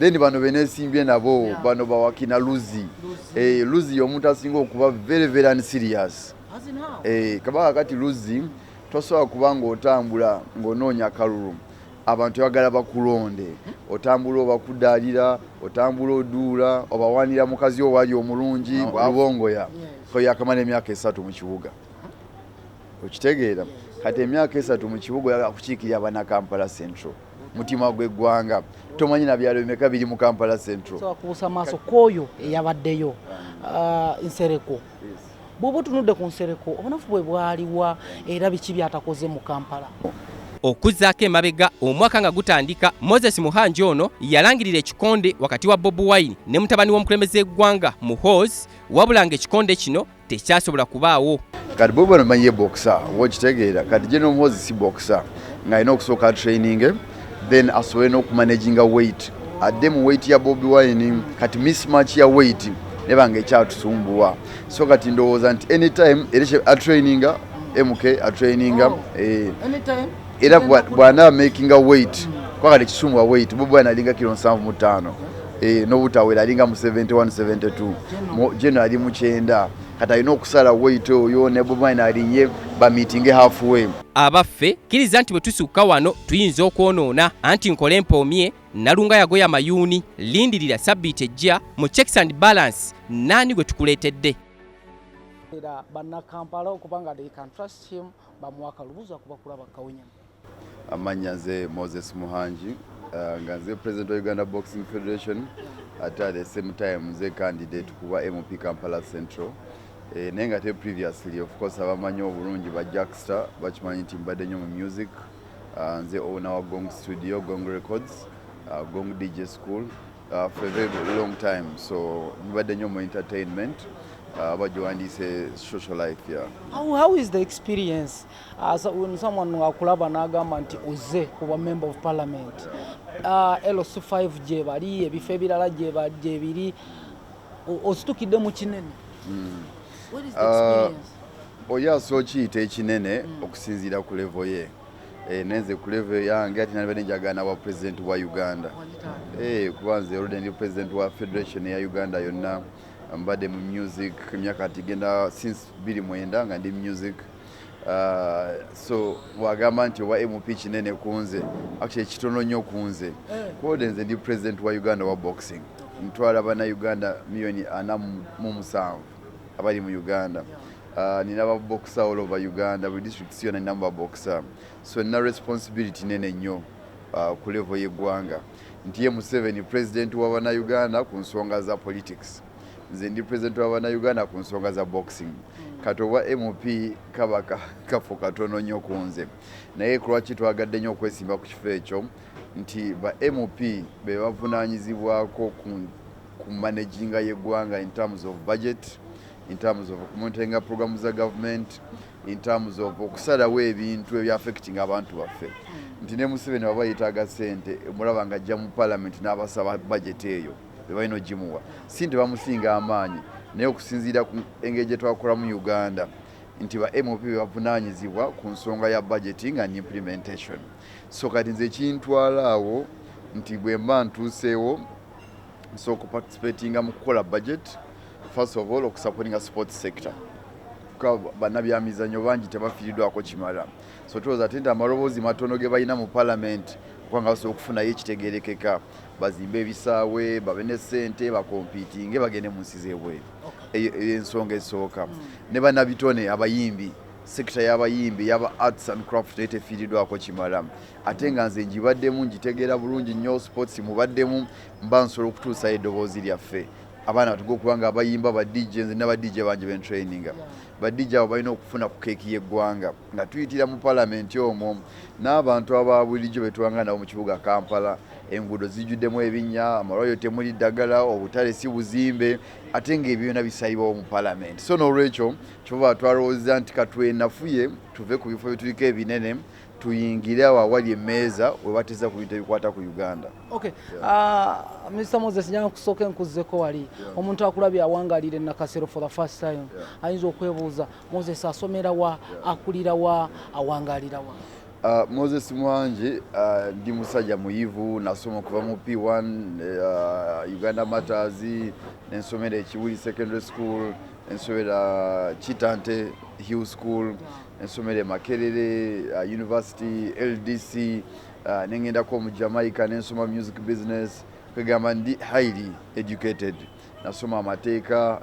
then bano benesimbye nabo bano bawakina Luzi Luzi omuntu asinga okuba very serious kabaka kati Luzi tosobola kubanga otambula ng'onoonya akalulu abantu bagala bakulonde otambula obakudaalira otambula oduula obawanira mukazi owali omulungi abongoya ko yakamala emyaka 3 mu kibuga okitegeera kati emyaka 3 mu kibuga yakukiikirira abana Kampala Central mutima gw'eggwanga tomanyi na byalo bimeka biri mu Kampala Central so kubusa maaso koyo eyabaddeyo Nsereko bwoba tunudde ku Nsereko obunafu bwe bwaliwa era biki byatakoze mu Kampala okuzzaako emabega omwaka nga gutandika Moses Muhanji ono yalangirira ekikonde wakati wa Bobi Wine ne mutabani w'omukulembeze w'eggwanga Muhoozi wabulanga ekikonde kino tekyasobola kubaawo kati Bobi Wine manyi boxer wokitegeera kati General Muhoozi si boxer ng'alina okusooka training then asobola n'okumanaginga weight adde mu weight ya Bobi Wine kati mismatch ya weight nebanga ekyatusumbua so kati ndowooza nti anytime era traininga MK traininga anytime era bwana making a weight kwa kati kisumbwa weight Bobi Wine alinga kilo 75 n'obutawera alinga mu 71 72 General ali mu 9 kati alina okusala weight oyo ne Bobi Wine alinye ba meeting halfway abaffe kiriza nti bwe tusukka wano tuyinza okwonoona anti nkole mpoomye Nalunga yagoya mayuuni lindirira sabbiiti ejja mu checks and balance nani gwe tukuleetedde era banna Kampala okubanga they can trust him bamuwaka lubuza kuba kulaba kawunya amanya nze Moses Muhanji nga nze president wa Uganda Boxing Federation at the same time nze candidate kuba MP Kampala Central nenga te previously of course abamanyi obulungi ba Jackstar bakimanyi nti mbadde nnyo mu music nze owner wa Gong Studio Gong Records Gong DJ School for a very long time so mbadde nnyo mu entertainment abajiwandiise social life yeah. How is the experience when someone akulaba n'agamba nti uze kuba member of parliament LC5 gye bali ebifo ebirala gye biri ositukidde mu kinene what is the experience oyaso okiyita ekinene okusinziira ku level ye nenze ku level yange ati nalibadde njagana wa president wa Uganda kubanze already ndi president wa federation ya Uganda yonna mbadde mu music emyaka tigenda since 2009 nga ndi music so wagamba nti wa MP kinene kunze actually kitono nnyo kunze kode nze ndi president wa Uganda wa boxing ntwala abana Uganda milioni 47 abali mu Uganda nina ba boxer all over Uganda buli district sio na number boxer so na responsibility nene nnyo ku level y'eggwanga nti M7 president wa bana Uganda ku nsonga za politics nze ndi president wa bana Uganda ku nsonga za boxing kato wa MP kabaka kafo katono nnyo kunze naye kulwaki twagadde nnyo okwesimba ku kifo ekyo nti ba MP be bavunaanyizibwako ku managinga y'eggwanga in terms of budget in terms of monitoring programs za government in terms of okusalawo ebintu ebya affecting abantu baffe nti ne Museveni baba yitaaga sente mulaba nga ajja mu parliament n'abasaba budget eyo bebalina ogimuwa si nti bamusinga amaanyi naye okusinziira ku engeri gye twakola mu Uganda nti ba MOP bavunaanyizibwa ku nsonga ya budgeting and implementation so kati nze kintwalaawo nti bwe mba ntuuseewo so okuparticipatinga mu kukola budget first of all okusupportinga sports sector bannabyamizannyo bangi tebafiiriddwako kimala so tuloza ate nti amaloboozi matono ge balina mu parliament kubanga basobola okufunayo ekitegeerekeka bazimbe ebisaawe babe ne ssente bakompiitinge bagende mu nsi z'ebweru ensonga esooka ne bannabitone abayimbi sekita y'abayimbi yaba arts and craft tefiiriddwako kimala ate nga nze ngibaddemu ngitegeera bulungi nnyo sports mubaddemu mba nsobola okutuusayo eddoboozi lyaffe abaana batuga okubanga abayimba ba DJ nze n'aba DJ bangi ben traininga ba DJ abo balina okufuna ku keeki y'eggwanga nga tuyitira mu parliament omwo n'abantu ababulijjo betwanga nabo mu kibuga Kampala enguudo zijjuddemu ebinnya amalwaliro temuli ddagala obutale si buzimbe ate ng'ebyo byonna bisayibwawo mu parliament so n'olwekyo kyova twalowooza nti katwenafuye tuve ku bifo byetuliko ebinene tuyingire awo awali emmeeza we bateesa ku bintu ebikwata ku Uganda. Okay. Mr. Moses njanga kusooka nkuzzeko wali omuntu akulabye awangalire Nakasero for the first time ayinza okwebuuza Moses asomera wa akulira wa awangalira wa Moses Muhangi ndi musajja muyivu nasoma kuva mu P1 Uganda Matters nensomera Ekiwuli Secondary School nensomera Kitante Hill School nensomera Makerere University LDC nengendako mu Jamaica nensoma music business kwegamba ndi highly educated nasoma amateeka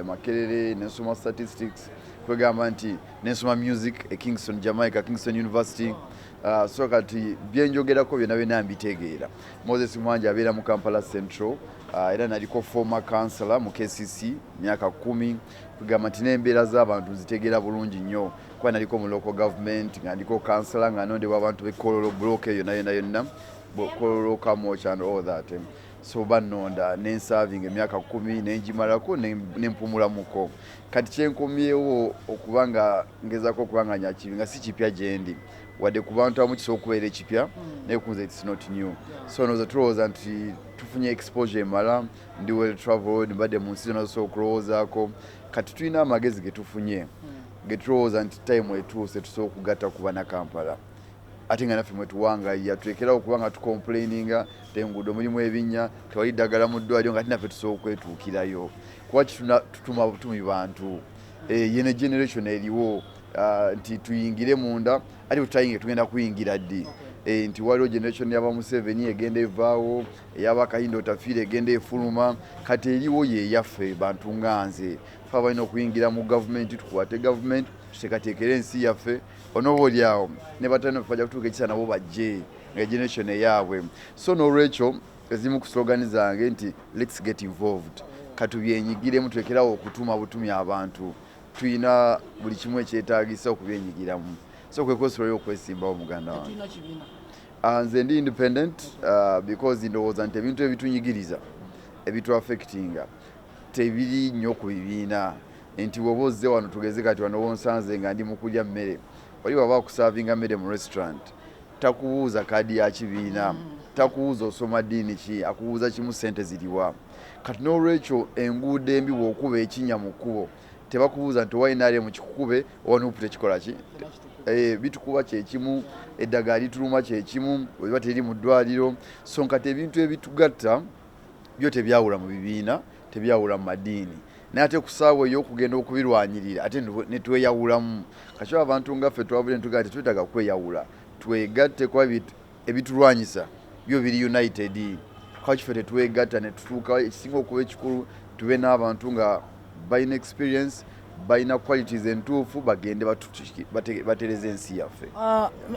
Makerere nensoma statistics kwegamba nti nensoma music Kingston Jamaica Kingston University so kati byenjogerako byonna byonna mbitegeera. Moses Muhangi abeera mu Kampala Central era naliko former councillor mu KCC myaka 10 kwegamba nti n'embeera z'abantu zitegeera bulungi nnyo kuba naliko mu local government nga ndiko councillor nga nondebwa abantu b'Kololo block eyo yonna Kololo Kamoch and all that so banonda nenserving emyaka 10 nenjimalako nempumulamuko kati kyenkomyewo okubanga ngezako okubanganya kibi nga si kipya gyendi wadde ku bantu abamu kisobola okubeera ekipya naye kunze it's not new so noza tulowooza nti tufunye exposure emala ndi well traveled mbadde mu nsi zonna zisobola okulowoozaako kati tulina amagezi getufunye getulowooza nti time etuuse tusobola okugatta ku bana Kampala ate nga naffe mwetuwangayya tulekerawo okuba nga tucomplaininga enguudo mulimu ebinnya tewali ddagala mu ddwaliro nga tinaffe tusobola okwetuukirayo kuba tutuma butumi bantu yene generation eriwo nti tuyingire munda ate tutayinge tugenda kuyingira ddi nti waliwo generation yaba Museveni egenda evaawo eyaba Kayindo Tafiire egenda efuluma kati eriwo yeyaffe bantu nga nze fe abalina okuyingira mu gavumenti tukwate gavumenti tuteekateekera ensi yaffe onoba oliawo ne batalina bajja kutuuka ekisa nabo bajje nga generation eyaabwe so n'olwekyo ezimu ku slogani zange nti let's get involved katubyenyigiremu tulekerawo okutuma butumi abantu tulina buli kimu ekyetaagisa okubyenyigiramu so kwekosobola okwesimbawo muganda wange nze ndi independent because ndowooza nti ebintu ebitunyigiriza ebitu affectinga tebiri nnyo ku bibiina nti woba ozze wano tugeze kati wano wonsanze nga ndi mu kulya mmere wali waba akusavinga mmere mu restaurant takubuuza kaadi ya kibiina takubuuza osoma ddiini ki akubuuza kimu ssente ziriwa kati n'olwekyo enguudo embi bw'okuba ekinnya mu kkubo tebakubuuza nti wainaale mu kikukube oba n'opita kikola ki bitukuba kyekimu eddagala lituluma kyekimu oba teri mu ddwaliro so nkati ebintu ebitugatta byo tebyawula mu bibiina tebyawula mu madiini naye ate ku ssaawa ey'okugenda okubirwanyirira ate ne tweyawulamu kakyo abantu ngaffe twabule ntugala tetwetaaga kweyawula twegatte kwa ebitulwanyisa byo biri united kakiffe tetwegatta ne tutuuka ekisinga okuba ekikulu tube n'abantu nga balina experience balina qualities entuufu bagende batereze ensi yaffe.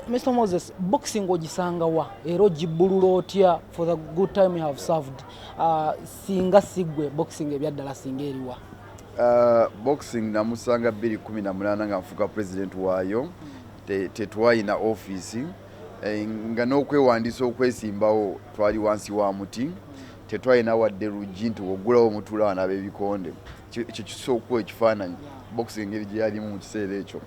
Mr. Moses, boxing ogisanga wa era ogibbulula otya for the good time you have served singa sigwe boxing ebyaddala singa eriwa? Boxing namusanga 2018 nga nfuuka president waayo tetwalina office nga n'okwewandiisa okwesimbawo twali wansi wa muti tetwalina wadde luggi nti woggulawo omutuula wana ab'ebikonde ekyo kisobola okuba ekifaananyi boxing engeri gye yalimu mu kiseera ekyo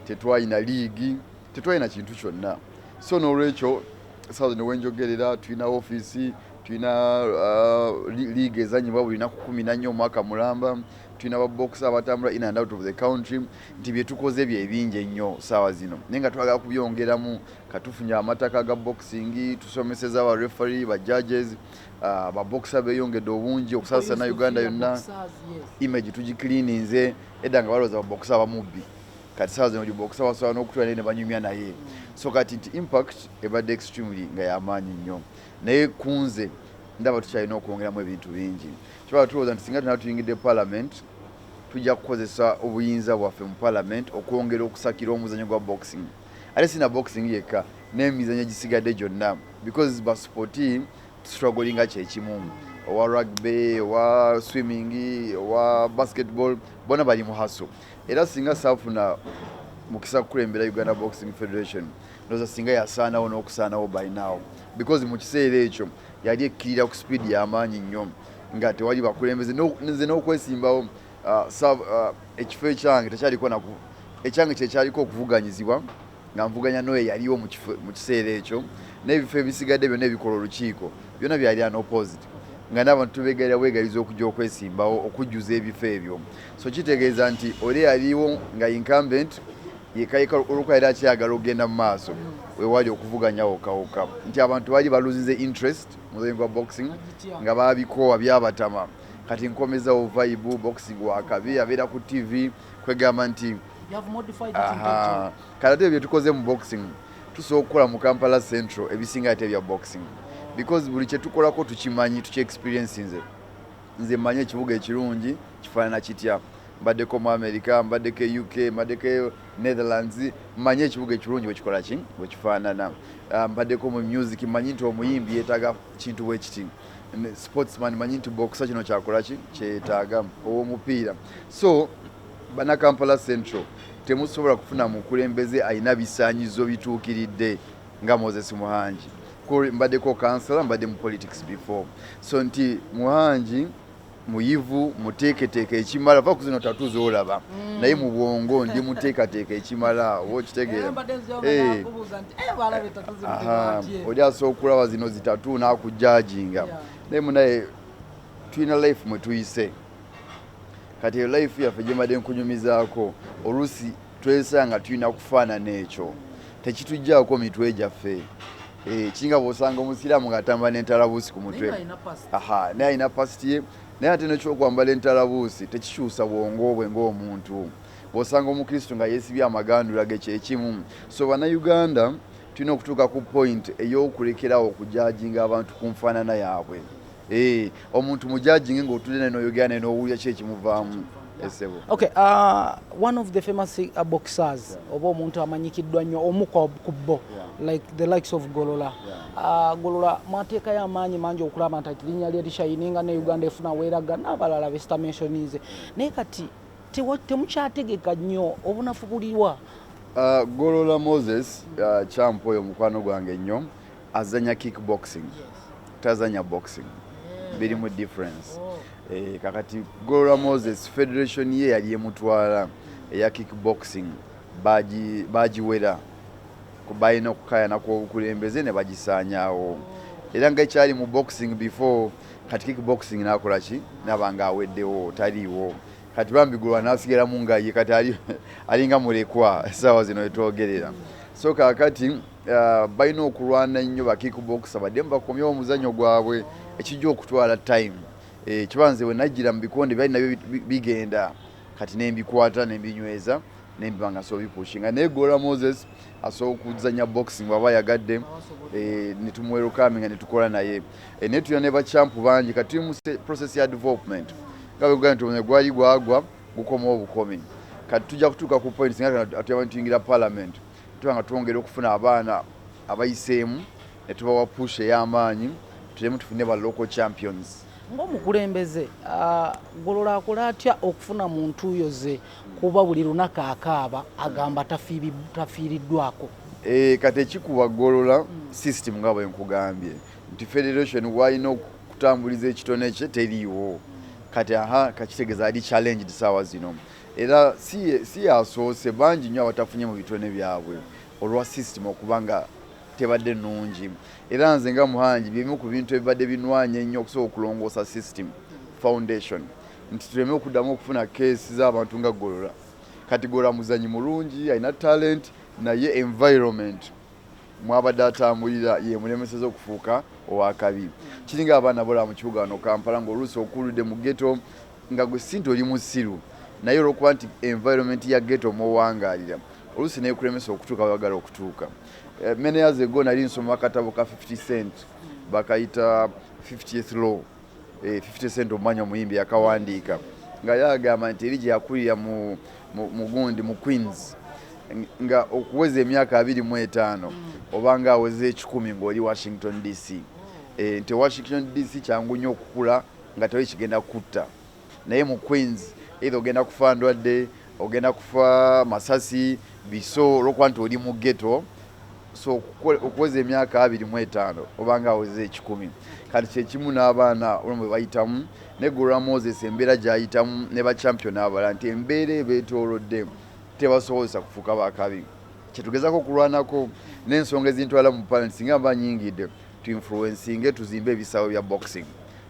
tetwalina liigi tetwalina kintu kyonna so n'olwekyo saawa zino wenjogerera tulina office tulina liigi ezanyibwa buli lunaku 14 omwaka mulamba tulina baboxer abatambula in and out of the country nti bye tukoze byebingi ennyo saawa zino naye nga twagala kubyongeramu katufunye amataka ga boxing tusomeseza ba referee ba judges baboxer beyongedde obungi okusaasana Uganda yonna image tugicleaninze edda nga balowooza baboxer abamubbi kati saawa zino buli boxer basobola n'okutwala ne banyumya naye so kati nti impact ebadde extremely nga y'amaanyi nnyo naye kunze ndaba tukyalina okwongeramu ebintu bingi kyobala tulowooza nti singa tunaba tuyingidde parliament tujja kukozesa obuyinza bwaffe mu parliament okwongera okusakira omuzannyo gwa boxing ate sina boxing yekka n'emizannyo egisigadde gyonna because basupporti strugglinga kyekimu owa rugby owa swimming owa basketball bona bali mu haso era singa saafuna mukisa kukulembera Uganda Boxing Federation ndowooza singa yasaanawo n'okusaanawo by now because mu kiseera ekyo yali ekkirira ku speed y'amaanyi nnyo nga tewali bakulembeze nze n'okwesimbawo ekifo ekyange ekyange kyekyaliko okuvuganyizibwa nga nvuganya n'oyo yaliwo mu kiseera ekyo n'ebifo ebisigadde byonna ebikola olukiiko byonna byali unopposed nga n'abantu tubeegalira bwegaliza okujja okwesimbawo okujjuza ebifo ebyo so kitegeeza nti oli yaliwo nga incumbent yekayika olukwera kyagala ogenda mu maaso wewali okuvuganya wokawuka nti abantu bali baluzize interest muzanyo gwa boxing nga babikoowa byabatama kati nkomezawo vibe boxing wakabi abeera ku TV kwegamba nti kati bye tukoze mu boxing tusobola okukola mu Kampala Central ebisinga ate bya boxing because buli kye tukolako tukimanyi tuki experience nze mmanyi ekibuga ekirungi kifaanana kitya mbaddeko mu America mbaddeko UK mbaddeko Netherlands mmanyi ekibuga ekirungi bwekikola ki bwekifaanana mbaddeko mu music mmanyi nti omuyimbi yeetaaga kintu bwe kiti sportsman mmanyi nti boxer kino kyakola ki kyetaaga ow'omupiira so bana Kampala Central temusobola kufuna mukulembeze alina bisaanyizo bituukiridde nga Moses Muhangi mbaddeko kansala mbadde mu politics before so nti Muhangi muyivu muteeketeeka ekimala va kuzino tatu zoolaba naye mu bwongo ndi muteekateeka ekimala oba okitegeera oli asobola okulaba zino zitatu n'akujajinga naye munaye tulina life mwe tuyise kati eyo life yaffe gye mbadde nkunyumizaako oluusi twesanga tulina kufaanana ekyo tekitujjaako mitwe gyaffe kinga bw'osanga omusiraamu ng'atambula n'entalabuusi ku mutwe naye alina pasiti ye naye ate nekyokwambala entalabuusi tekikyusa bwongo bwe ng'omuntu bw'osanga omukristo nga yeesibye amagandula ge kyekimu so bannayuganda tulina okutuuka ku point ey'okulekerawo okujajinga abantu ku nfaanana yaabwe omuntu mujajinge ng'otudde naye n'oyogera naye n'owulira ki ekimuvaamu esebo okay one of the famous boxers oba omuntu amanyikiddwa nnyo omu ku bo like the likes of Golola Golola mateeka y'amaanyi mangi okulaba nti linnya lye lishayininga ne Uganda efuna weeraga n'abalala bestamentionize naye kati temukyategeka nnyo obunafu buliwa Golola Moses champ oyo mukwano gwange nnyo azanya kickboxing tazanya boxing birimu difference kakati Golola Moses federation ye yali emutwala eya kickboxing bagiwera kubayina okukayana kw'obukulembeze ne bagisaanyaawo era nga ekyali mu boxing before kati kickboxing nakola ki nabanga aweddewo taliiwo kati bambi Golola n'asigalamu nga ye kati alinga mulekwa essaawa zino etwogerera so kakati balina okulwana nnyo ba kickboxer badde bakomyewo omuzannyo gwabwe ekijja okutwala time kibanze we najjira mu bikonde byali nabyo bigenda kati nembikwata nembinyweza nembibanga so bipushinga naye Golola Moses asobola okuzanya boxing baba yagadde netumwerukaminga nga netukola naye naye tulina ne bachampu bangi kati tuli mu process ya development nga bwe nti omwe gwali gwagwa gukomawo obukomi kati tujja kutuuka ku point nga atuyamba tuyingira parliament tubanga twongera okufuna abaana abayiseemu ne tubawa push ey'amaanyi tulemu tufune ba local champions ng'omukulembeze Golola akola atya okufuna muntu yoze kuba buli lunaku akaaba agamba tafiiriddwako kati ekikuba Golola system nga bwe nkugambye nti federation walina okutambuliza ekitone kye teriiwo kati kakitegeeza ali challenged saawa zino era si yasoose bangi nnyo abatafunye mu bitone byabwe olwa system okubanga tebadde nnungi era nze nga Muhangi bimu ku bintu ebibadde binwanye ennyo okusobola okulongoosa system foundation nti tuleme okuddamu okufuna keesi z'abantu nga Golola kati Golola muzanyi mulungi alina talent naye environment mwabadde atambulira ye mulemeseza okufuuka owakabi kiringa abaana bola mu kibuga wano Kampala ng'oluusi okuludde mu ghetto nga gwe sinti oli musiru naye olw'okuba nti environment ya ghetto mwowangaalira oluusi neekulemesa okutuuka weyagala okutuuka many years ago nali nsoma akatabo ka 50 Cent bakayita 50th law 50 Cent omwanya omuyimbi yakawandiika nga yagamba nti eri gye yakulira mugundi mu Queens nga okuweza emyaka 25 obanga aweze 10 ng'oli Washington DC nti Washington DC kyangu nnyo okukula nga tewali kigenda kutta naye mu Queens either ogenda kufa ndwadde ogenda kufa masasi biso olw'okuba nti oli mu ghetto so okuweza emyaka 25 obanga aweze 10 kati kyekimu n'abaana olumwe bayitamu ne Golola Moses embeera gy'ayitamu ne bachampion abalala nti embeera ebeetoolodde tebasobozesa kufuuka bakabi kyetugezako okulwanako n'ensonga ezintwala mu parent singa mba nyingidde tuinfluencinge tuzimbe ebisaawe bya boxing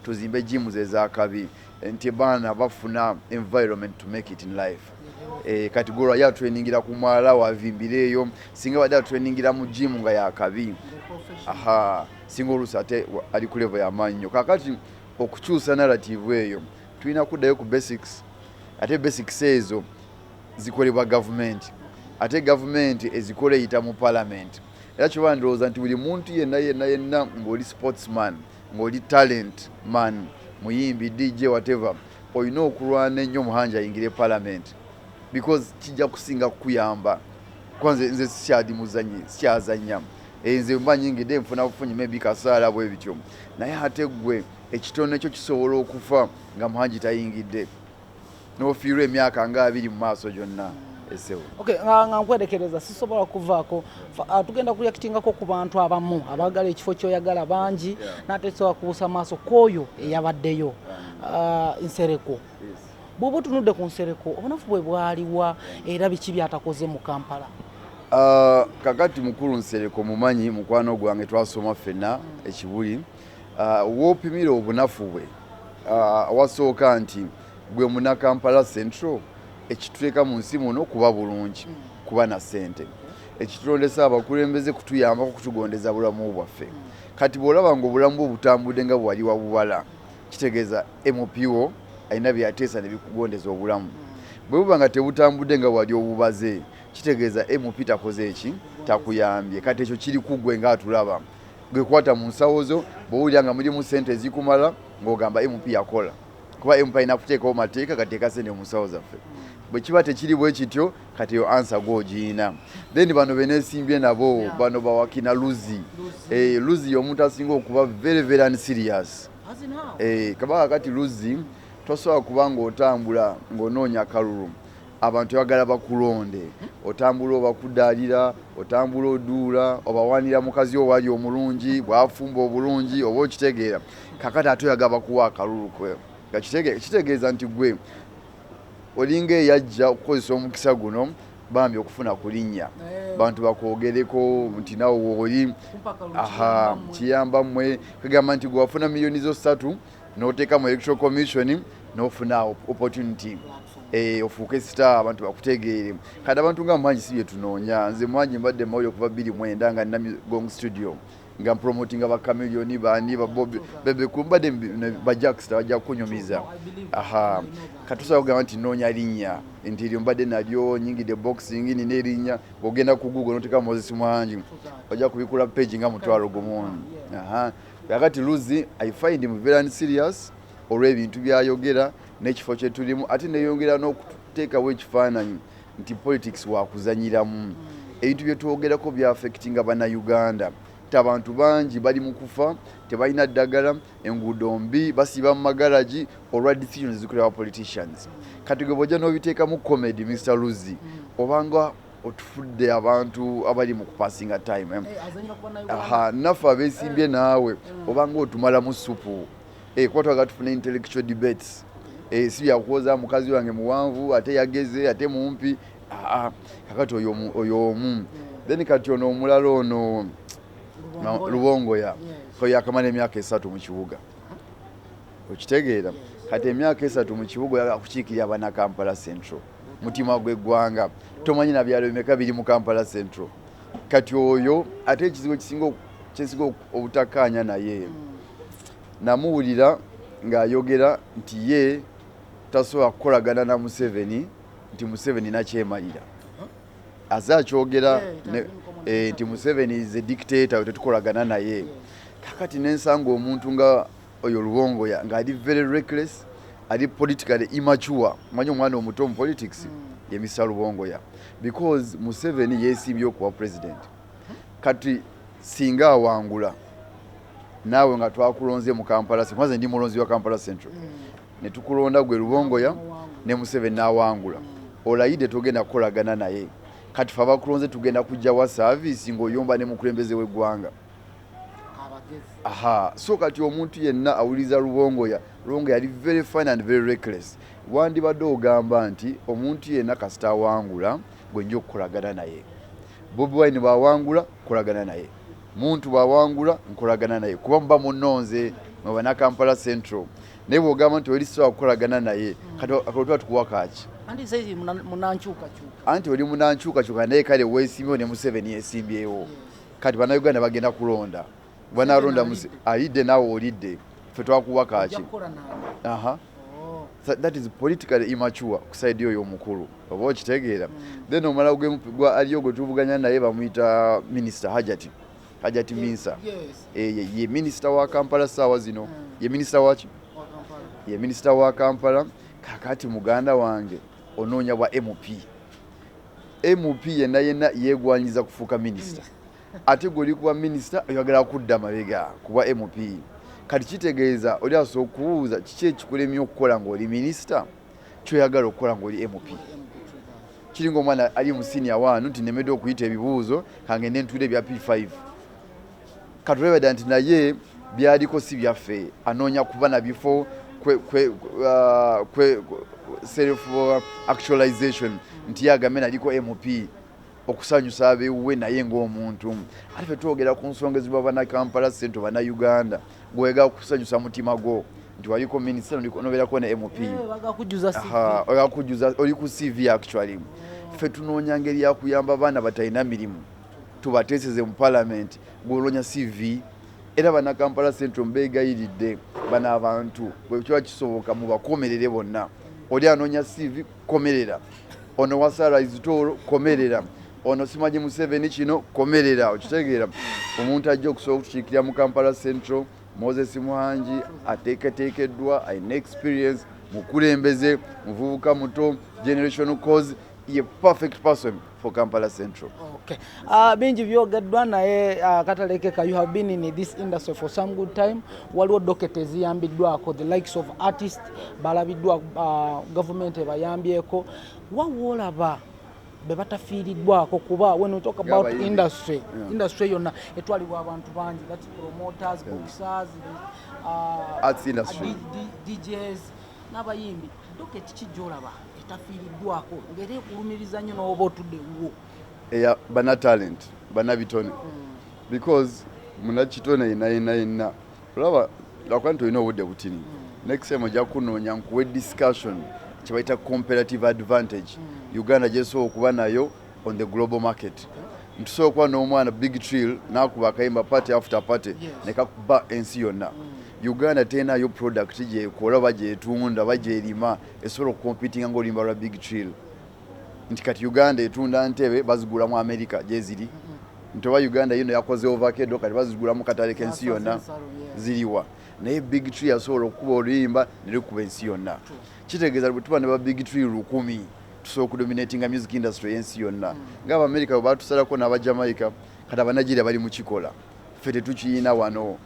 tuzimbe gyms ezakabi nti baana bafuna environment to make it in life. Kati gora ya trainingira ku mwala wavimbireyo singa bada trainingira mu gym nga yakabi. Singa olusate ali ku level ya manyo. Kakati okukyusa narrative eyo tulina kuddayo ku basics. Ate basics ezo zikolebwa government. Ate government ezikole yita mu parliament. Era kibandiroza nti buli muntu yenna ng'oli sportsman, ng'oli talent man, muyimbi, DJ, whatever, olina okulwana ennyo muhanja ayingire parliament. Because kijja kusinga kuyamba. Kwanza nze sikyadi muzanyi, sikyazanya. Nze mbanyingidde nfuna bufunyi maybe kasaala bwe bityo. Naye ate gwe ekitono ekyo kisobola okufa nga muhanji tayingidde. N'ofiirwa emyaka nga 2 mu maaso gyonna. Okay, nga nkwerekereza sisobola kuvaako tugenda kureactingako ku bantu abamu abagala ekifo kyoyagala bangi n'ate sobola kubuusa maaso k'oyo eyabaddeyo Nsereko. Bw'oba otunudde ku Nsereko obunafu bwe bwaliwa era biki byatakoze mu Kampala? Kakati mukulu Nsereko mumanyi mukwano gwange twasoma ffenna ekibuli woopimira obunafu bwe wasooka nti gwe muna Kampala Central ekituleka mu nsi muno kuba bulungi kuba na ssente ekitulondesa abakulembeze kutuyambako kutugondeza bulamu bwaffe. Kati bw'olaba ng'obulamu bwe butambudde nga bwali wabubala kitegeeza MPO alina byateesa ne bikugondeza obulamu. Bwe buba nga tebutambudde nga bwali obubaze kitegeeza MP takoze eki takuyambye. Kati ekyo kiri kuggwe ng'atulaba gwe kwata mu nsawo zo bw'owulira nga mulimu ssente ezikumala ng'ogamba MP yakola kuba MP alina kuteekawo mateeka gateeka ssente mu nsawo zaffe. Bwe kiba tekiri bwe kityo kati yo answer gw'ogiina. Then bano beneesimbye nabo bano bawakina Luzi. Luzi y'omuntu asinga okuba very very unserious. Kabaka kati Luzi tosobola kuba ng'otambula ng'onoonya kalulu abantu bagala bakulonde otambula obakudaalira otambula oduula obawanira mukazi owali omulungi bwafumba obulungi oba okitegeera kakati ate oyagala bakuwa akalulu kwe kitegeeza nti gwe olinga eyajja okukozesa omukisa guno bambi okufuna kulinnya bantu bakwogereko nti nawe wooli kiyamba mmwe kagamba nti gwe wafuna miliyoni zo 3 n'oteeka mu electoral commission n'ofuna opportunity ofuuke star abantu bakutegeere. Kati abantu nga Mwangi si bye tunoonya. Nze Mwangi mbadde mawulire okuva 2009 nga nina Gong Studio nga promotinga ba Chameleone bani ba Bob bebe kumbadde ba Jackster bajja kunyumiza. Katusobola kugamba nti noonya linnya nti mbadde nalyo nyingide boxing ni nerinnya bw'ogenda ku Google n'oteeka Moses Mwangi ojja kubikula page nga mutwalo gumu. Yakati Luzi I find him very serious olw'ebintu byayogera n'ekifo kye tulimu ate neyongera n'okuteekawo ekifaananyi nti politics wakuzanyiramu. Ebintu bye twogerako bya affectinga bannayuganda. Abantu bangi bali mu kufa tebalina ddagala enguudo mbi basiba mu magalaji olwa decisions zikolebwa politicians. Kati gwe bw'ojja n'obiteeka mu comedy Mr. Luzi obanga otufudde abantu abali mu kupassinga time. Naffe abeesimbye naawe obanga otumala mu supu kuba twagala tufuna intellectual debates. Si byakuwoza mukazi wange muwanvu ate yageze ate mumpi kakati oyo omu. Then kati ono omulala ono Lubongoya yakamala emyaka 3 mu kibuga okitegeera. Kati emyaka 3 mu kibuga yakukiikirira abana Kampala Central mutima gw'eggwanga tomanyi na byalo bimeka biri mu Kampala Central. Kati oyo ate ekizibu kisinga obutakkaanya naye namuwulira ng'ayogera nti ye tasobola kukolagana na Museveni nti Museveni nakyemalira akyogera nti Museveni is a dictator tetukolagana naye. Kakati nensanga omuntu nga oyo Lubongoya ng'ali very reckless ali politically immature. Manyi omwana omuto mu politics ye Mr. Lubongoya because Museveni yeesimbye okuba president. Kati singa awangula naawe nga twakulonze mu Kampala Central kwanza ndi mulonzi wa Kampala Central ne tukulonda gwe Lubongoya ne Museveni n'awangula olayide tugenda kukolagana naye. Kati fe abakulonze tugenda kujja wa service ng'oyomba ne mukulembeze w'eggwanga. So kati omuntu yenna awuliza Lubongoya ali very fine and very reckless. Wandibadde ogamba nti omuntu yenna kasita awangula gwe nja okukolagana naye. Bobi Wine bw'awangula kolagana naye. muntu bwawangula nkolagana naye kuba muba munonze mubana Kampala Central naye bwogamba nti oli sisobola kukolagana naye kati tuba tukuwa kaaki anti oli munankyukakyuka naye kale weesimbyewo ne Museveni yeesimbyewo kati bannayuganda bagenda kulonda banalonda alidde naawe olidde ffe twakuwa kaaki. That is politically immature kusaidi oyo omukulu oba okitegeera. Then omala gwa aliyo gwe tuvuganya naye bamuyita Minister Hajati Minsa. Ye minister wa Kampala sawa zino. Ye minister waki? Ye minister wa Kampala. Kakati muganda wange onoonya bwa MP yenna yegwanyiza kufuuka minister. Ate gwe oli kuba minister oyagala kudda mabega kuba MP. Kati kitegeeza oli asobola okubuuza kiki ekikulemye okukola ng'oli minisita kyoyagala okukola ng'oli MP. Kiringa omwana ali mu senior 1 nti nemedde okuyita ebibuuzo kangende ntuule ebya P5. Katulebedde nti naye byaliko si byaffe anoonya kuba na bifo self actualization nti yagambe naliko MP okusanyusa abewuwe naye ng'omuntu. Ate ffe twogera ku nsonga eziba bana Kampala Central bana Uganda gwega kusanyusa mutima gwo nti waliko minister nobeerako ne MP ogakujuza oli ku CV actually. Ffe tunoonya ngeri yakuyamba abaana batalina mirimu tubateeseze mu parliament gwoloonya CV era bana Kampala Central mbeegayiridde bana abantu bwe kiba kisoboka mubakomerere bonna. Oli anoonya CV komerera, ono wasala izitoro komerera, ono simanyi Museveni kino komerera. Okitegeera omuntu ajja okusobola okukiikirira mu Kampala Central Moses Muhangi ateekeddwa alina experience mukulembeze muvubuka muto generational cause ye perfect person for Kampala Central. Okay. Bingi byogeddwa naye katalekeka you have been in this industry for some good time. Waliwo dokete ziyambiddwako the likes of artists balabiddwa government ebayambyeko wawolaba bebatafiiriddwako kuba when we talk about industry yonna etwalibwa abantu bangi that promoters boxers arts industry DJs n'abayimbi doketi kijolaba etafiiriddwako ngere ekulumiriza nnyo n'oba otudde wo bana talent bana bitone because munakitone yenna olaba lwakwanti olina obudde butini next time ojja kunoonya nkuwe discussion kyebayita comparative advantage Uganda gyesobola okuba nayo on the global market. Ntusobola okuba n'omwana Big Trill n'akuba akayimba party after party nekakuba ensi yonna. Uganda tenayo product gyekola oba gyetunda oba gyerima esobola okukompitinga ng'olimba lwa Big Trill. Nti kati Uganda etunda ntebe bazigula mu America gyeziri. Nti oba Uganda yino yakoze ovacado kati bazigula mu katale k'ensi yonna ziriwa. Naye Big Trill asobola okuba oluyimba nerikuba ensi yonna. Kitegeeza bwe tuba ne ba Big Trill 1000 tusobola okudominatinga music industry y'ensi yonna. Ng'aba America bwe batusalako n'aba Jamaica kati aba Nigeria bali mu kikola. Ffe tetukiyina wano.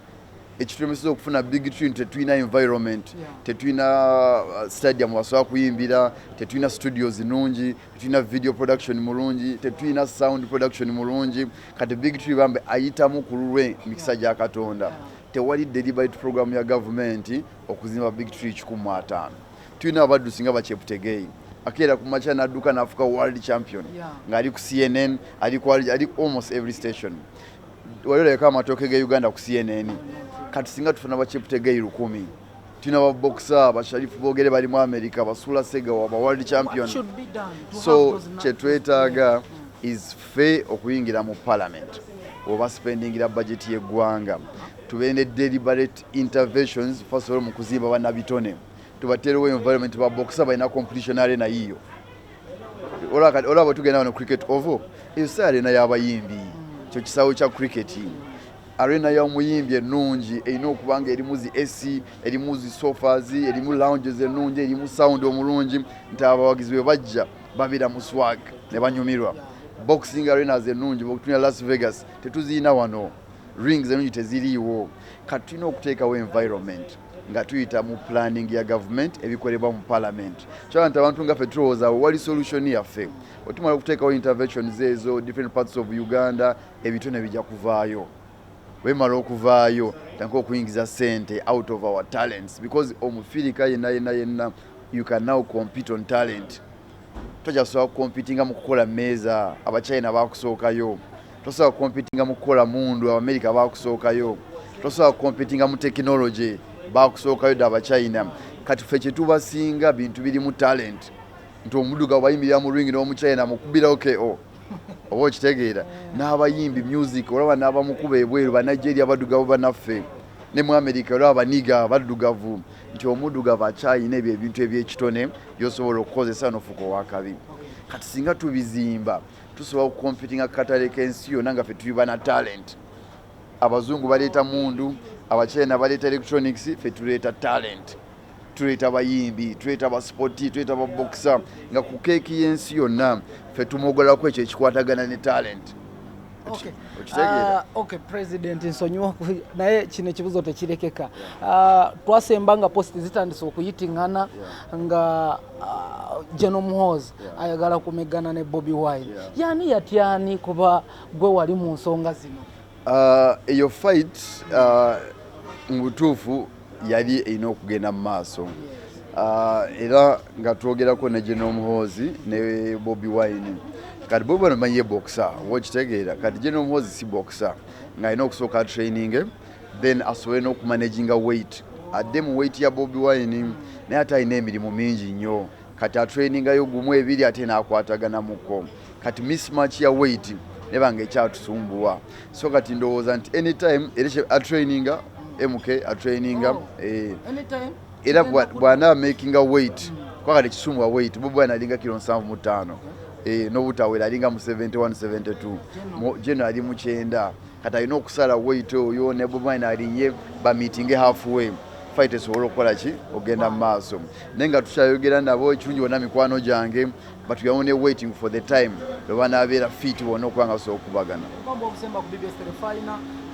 Ekitulemeseza okufuna Big Trill tetulina environment, tetulina stadium wasobola kuyimbira, tetulina studios nungi, tetulina video production mulungi, tetulina sound production mulungi. Kati Big Trill bambe ayitamu ku lulwe mikisa gya Katonda. Tewali deliberate program ya government okuzimba Big Trill 15. Tulina abaddusi nga Bacheputegei akeera ku macha n'adduka n'afuka world champion ng'ali ku CNN ali almost every station. Waloleka amatooke ge Uganda ku CNN kati singa tufuna Bacheputegei 1000 tulina baboxer basharifu boogere bali mu America basula sega wa world champion. So kyetwetaaga is fair okuyingira mu parliament oba spendingira budget y'eggwanga tube ne deliberate interventions first of all mu kuzimba bannabitone tubaterewo environment ba boxer balina competition arena yiyo olaba tugenda wano cricket oval esa arena y'abayimbi kyo kisawo kya cricket arena y'omuyimbi ennungi erina okubanga erimu zi AC erimu zi sofas erimu lounges ennungi erimu sound omulungi nti abawagizi bwe bajja babira mu swag ne banyumirwa. Boxing arenas ennungi bwekutunya Las Vegas tetuziina wano rings ennungi teziriiwo kati tulina okuteekawo environment nga tuyita mu planning ya government ebikolebwa mu parliament. Kyala nti abantu nga ffe tulowooza wali solution yaffe otumala okuteekawo interventions ezo different parts of Uganda ebitone bijja kuvaayo. Wemala okuvaayo tanka okuyingiza sente out of our talents because omufirika yenna you can now compete on talent. Tojasobola competinga mu kukola meeza abachina bakusookayo tosobola competinga mu kukola mundu America bakusookayo tosobola competinga mu technology bakusookayo daba China kati ffe kye tubasinga bintu biri mu talent nti omuduga wayimirira mu ring n'omuchina mukubira KO oba okitegeera n'abayimbi music olaba n'abamukuba ebweru ba Nigeria badugavu banaffe ne mu America olaba baniga baddugavu nti omuduga ba China ebyo ebintu ebyekitone byosobola okukozesa n'ofuko wakabi kati singa tubizimba tusobola okukompetinga katale k'ensi yonna nga ffe tuli bana talent abazungu baleeta mundu abachina baleeta electronics ffe tuleeta talent tuleeta bayimbi tuleeta basporti tuleeta baboxer nga ku keeki y'ensi yonna ffe tumogolako ekyo ekikwatagana ne talent. Okay, President nsonyiwa naye kino ekibuzo tekirekeka. Twasemba nga posti zitandise okuyitingana nga General Muhoozi ayagala kumegana ne Bobi Wine. Yani yatyani kuba gwe wali mu nsonga zino? Eyo fight mu butuufu yali erina okugenda mu maaso. Era nga twogerako ne General Muhoozi ne Bobi Wine. Kati Bobi Wine amanyi boxer, wokitegeera kati General Muhoozi si boxer nga alina okusooka training then asobole n'okumanaginga weight adde mu weight ya Bobi Wine naye ate alina emirimu mingi nnyo kati atrainingayo gumu ebiri ate n'akwatagana muko kati mismatch ya weight nebanga ekyatusumbuwa so kati ndowooza nti anytime era atraininga MK atraininga anytime era bwana making a weight kwa kati kisumbuwa weight Bobi Wine alinga kilo 75 n'obutawera alinga mu 71 72 General ali mu 9 kati alina okusala weight oyo ne Bobi Wine alinye ba meeting halfway fight esobola okukola ki ogenda mu maaso naye nga tukyayogera nabo ekirungi wonna mikwano gyange but we are only waiting for the time lwe banaabeera fit wonna okuba nga basobola okubagana.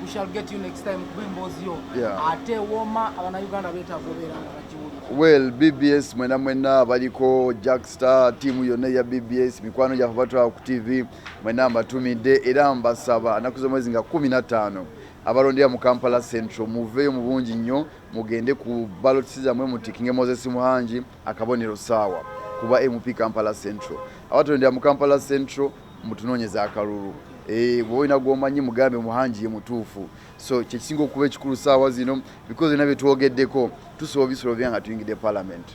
We shall get you next time kubembozio ate woma abana Uganda beta gobera abakiwuli. Well, BBS mwena baliko Jackstar team yonna ya BBS mikwano gya batwa ku TV mwena mbatumidde era mbasaba nakuzo mwezi nga 15 abalondera mu Kampala Central muveyo mu bungi nnyo mugende ku ballot zammwe mutikinge Moses Muhangi akabonero sawa kuba MP Kampala Central abatondera mu Kampala Central mutunonyeza akalulu bwoina gwomanyi mugambe Muhangi ye mutuufu so kyekisinga okuba ekikulu saawa zino because nabyo twogeddeko tusobola bisolvya nga tuyingidde parliament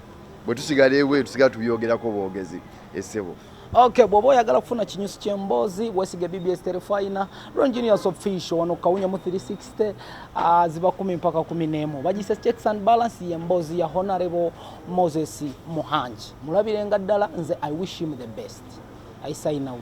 bwe tusigala ewe tusigala tubyogerako bwogezi essebo. Okay, bwoba oyagala kufuna kinyusi ky'emboozi weesige BBS Terefina Ronjinius Official wano Kawunya mu 360 ziba 10 mpaka 11 bagise checks and balance y'emboozi ya Honorable Moses Muhangi mulabirenga ddala nze I wish him the best. I sign out.